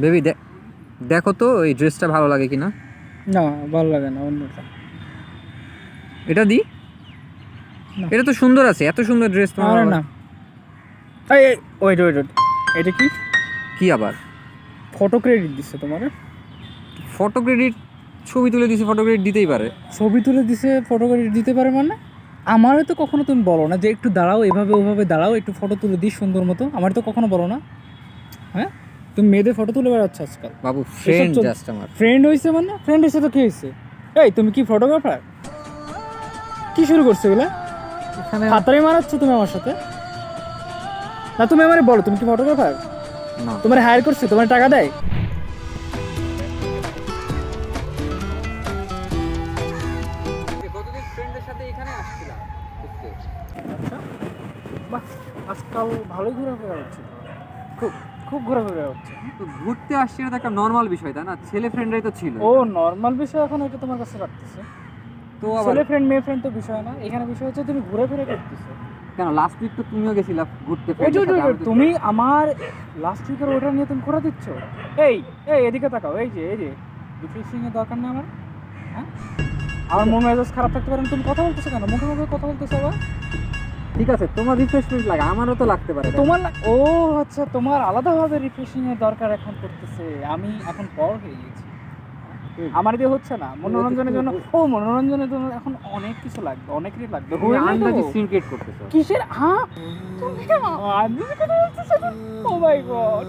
Baby দেখো তো এই ড্রেসটা ভালো লাগে কিনা। না ভালো লাগে না, অন্যটা। এটা দি, না। এটা তো সুন্দর আছে, এত সুন্দর ড্রেস তোমার। আরে না, এই ওয়েট ওয়েট ওয়েট, এটা কি? কি আবার ফটো ক্রেডিট দিচ্ছে তোমার? Photo credit? ছবি তুলে দিছি, ফটো ক্রেডিট দিতেই পারে। ছবি তুলে দিছে, ফটো ক্রেডিট দিতে পারে মানে? আমারও তো কখনো তুমি বলো না যে একটু দাঁড়াও, এভাবে ওভাবে দাঁড়াও, একটু ফটো তুলে দিই সুন্দর মতো। আমার তো কখনো বলো না। হ্যাঁ, তুমি মেয়েদের ফটো তুলে বেড়াচ্ছ আজকাল। বাবু ফ্রেন্ড জাস্ট আমার। ফ্রেন্ড হয়েছে মানে? ফ্রেন্ড হয়েছে তো কি হয়েছে? এই তুমি কি ফটোগ্রাফার? কি শুরু করছো এগুলা? এখানে হাতারি মারাচ্ছ তুমি আমার সাথে? না তুমি আমারে বলো, তুমি কি ফটোগ্রাফার? না, তোমার হায়ার করছে, তোমার টাকা দেয়? কতদিন ফ্রেন্ডের সাথে এখানে আসছিলাম ঘুরতে। আচ্ছা, বাহ, আজকাল ভালোই ঘোরাফেরা হচ্ছে। খুব খুব ঘোরাফেরা হচ্ছে। তো ঘুরতে আসছি, এটা তো একটা নর্মাল বিষয় তাই না? ছেলে ফ্রেন্ডরাই তো ছিল। ও নর্মাল বিষয় এখন এটা তোমার কাছে রাখতেছে? তো আবার ছেলে ফ্রেন্ড মেয়ে ফ্রেন্ড তো বিষয় না, এখানে বিষয় হচ্ছে তুমি ঘোরাফেরা করতেছো। কেন লাস্ট উইক তো তুমিও গেছিলা ঘুরতে ওই friend দের সাথে, আমি তো- তুমি আমার লাস্ট উইকের ওটা নিয়ে তুমি ঘোরা দিচ্ছ? এই এই এদিকে তাকাও, এই যে রিফ্রেশিং এর দরকার নেই আমার। হ্যাঁ, আমার মন মেজাজ খারাপ থাকতে পারে, তুমি কথা বলতেছো কেন? মুখে মুখে কথা বলতেছো আবার। ঠিক আছে, তোমার রিফ্রেশমেন্ট লাগে, আমারও তো লাগতে পারে। তোমার ও আচ্ছা, তোমার আলাদাভাবে রিফ্রেশিং এর দরকার এখন পড়তেছে। আমি এখন পর হয়ে গেছি, আমার দিয়ে হচ্ছে না। মনোরঞ্জনের জন্য, ও মনোরঞ্জনের জন্য এখন অনেক কিছু লাগবে, অনেকেরই লাগবে। তুমি আন্দাজি সিন ক্রিয়েট করতেছো। কিসের? হ্যাঁ, তুমি আন্দাজি কথা বলতেছো? ও মাই গড,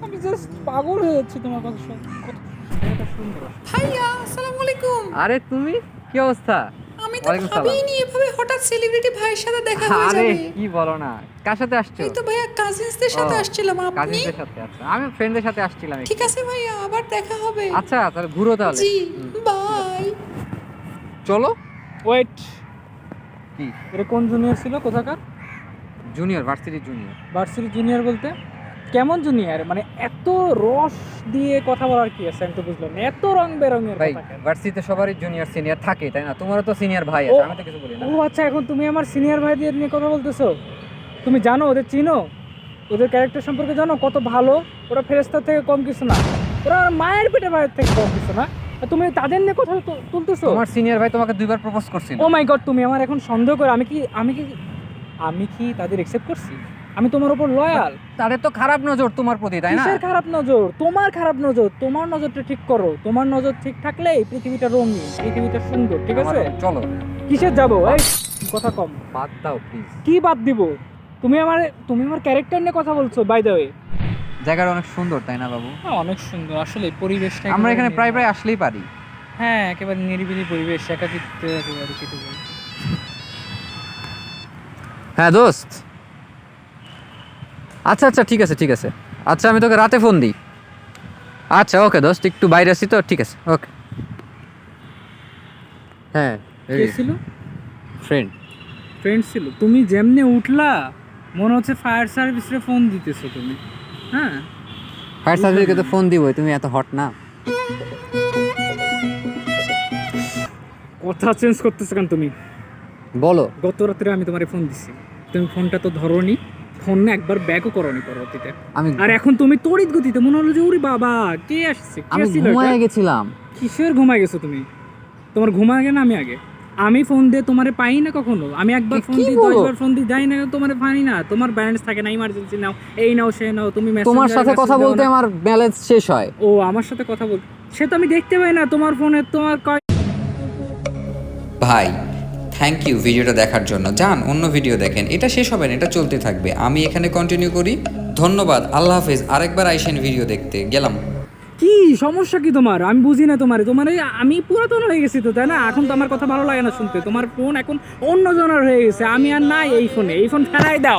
আমি জাস্ট পাগল হয়ে যাচ্ছি তোমার কথা শুনে। কত সুন্দর। ভাইয়া আসসালামু আলাইকুম। আরে তুমি, কি অবস্থা? আমি তো ওয়ালাইকুম সালাম। ভাবিনি এভাবে হঠাৎ সেলিব্রিটি ভাইয়ের সাথে দেখা হয়ে আরে যাবে। কি বলো না, কার সাথে আসছো? এই তো ভাইয়া কাজিনসদের সাথে ও, আসছিলাম। আপনি? কাজিনদের সাথে। আচ্ছা, আমি ফ্রেন্ডদের সাথে আসছিলাম একটু। ঠিক আছে ভাইয়া, আবার দেখা হবে। আচ্ছা তাহলে ঘুরো তাহলে। জি, হুম, বাই। চলো। ওয়েট, কি? এটা কোন জুনিয়র ছিল? কোথাকার junior, varsity junior. Varsity junior বলতে কেমন জুনিয়র? মানে এত রস দিয়ে কথা বলার কি আছে? আমি তো বুঝলাম না, এত রং বেরঙের ভাই কথা কেন? ভার্সিটিতে সবারই জুনিয়র সিনিয়র থাকে তাই না? তোমারও তো সিনিয়র ভাই ও, আছে, আমি তো কিছু বলি না। ও আচ্ছা, এখন তুমি আমার সিনিয়র ভাইদের নিয়ে কথা বলতেছো? তুমি জানো ওদের, চিনো ওদের ক্যারেক্টার সম্পর্কে জানো? কত ভালো ওরা, ফেরেশতার থেকে কম কিছু না, ওরা আমার মায়ের পেটে ভাইয়ের থেকে কম কিছু না। আর তুমি তাদের নিয়ে কথা তুলতেছো? তোমার সিনিয়র ভাই তোমাকে 2বার প্রপোজ করছিল। ও মাই গড, তুমি আমার এখন সন্দেহ করো? আমি কি তাদের একসেপ্ট করছি? আমি তোমার উপর লয়াল। তাদের তো খারাপ নজর তোমার প্রতি তাই না? কিসের খারাপ নজর? তোমার খারাপ নজর। তোমার নজরটা ঠিক করো। তোমার নজর ঠিক থাকলে এই পৃথিবীটা রঙিন, পৃথিবীটা সুন্দর। ঠিক আছে, আমার- চলো। কিসের যাবো? এই কথা কম। বাদ দাও প্লিজ। কি বাদ দিব? তুমি আমার ক্যারেক্টার নিয়ে কথা বলছো বাই দ্য ওয়ে। জায়গাটা অনেক সুন্দর তাই না বাবু? অনেক সুন্দর আসলে পরিবেশটা। আমরা এখানে প্রায় প্রায়, আসলেই পারি। হ্যাঁ, একেবারে নিরিবিলি পরিবেশ, একাকিত্ব একেবারে কেটে যায়। হ্যাঁ দোস্ত। আচ্ছা আচ্ছা, ঠিক আছে ঠিক আছে। আচ্ছা আমি তোকে রাতে ফোন দিই। আচ্ছা ওকে দোস্ত, একটু বাইরে আছি তো, ঠিক আছে ওকে। হ্যাঁ, কে ছিল? ফ্রেন্ড। ফ্রেন্ড ছিল? তুমি যেমনে উঠলা মনে হচ্ছে ফায়ার সার্ভিসে ফোন দিতেছো তুমি। হ্যাঁ, ফায়ার সার্ভিসকে তো ফোন দিবই, তুমি এত হট না। কথা চেঞ্জ করতেছো কেন তুমি? বলো। গত রাত্রে আমি তোমারে ফোন দিছি, তুমি ফোনটা তো ধরোনি, ফোন না একবার ব্যাকও করোনি পরবর্তীতে। আমি আর এখন তুমি তড়িৎ গতিতে, মনে হলো যে ওরে বাবা কে আসছে, কে আমি ছিল ঘুমায় এটা? গেছিলাম। কিসের ঘুমায় গেছো তুমি? তোমার ঘুম আগে না আমি আগে? আমি ফোন দিয়ে তোমারে পাই না কখনো। আমি একবার ফোন কি দিই, বলো? 10বার ফোন দিই, যাই না তোমারে পাই না। তোমার ব্যালেন্স থাকে না, ইমার্জেন্সি নাও, এই নাও সে নাও, তুমি তোমার Messenger সাথে message কথা দাও বলতে না। আমার ব্যালেন্স শেষ হয়। ও আমার সাথে কথা বল, সে তো আমি দেখতে পাই না তোমার ফোনে তোমার ভাই থ্যাংক ইউ ভিডিওটা দেখার জন্য। যান অন্য ভিডিও দেখেন, এটা শেষ হবে না, এটা চলতে থাকবে। আমি এখানে কন্টিনিউ করি। ধন্যবাদ, আল্লাহ হাফেজ। আরেকবার আইসেন ভিডিও দেখতে। গেলাম। কি সমস্যা কি তোমার? আমি বুঝি না তোমার আমি পুরাতন হয়ে গেছি তো তাই না? এখন তো আমার কথা ভালো লাগে না শুনতে। তোমার ফোন এখন অন্য জনের হয়ে গেছে, আমি আর নাই এই ফোনে। এই ফোন ফেলাই দাও।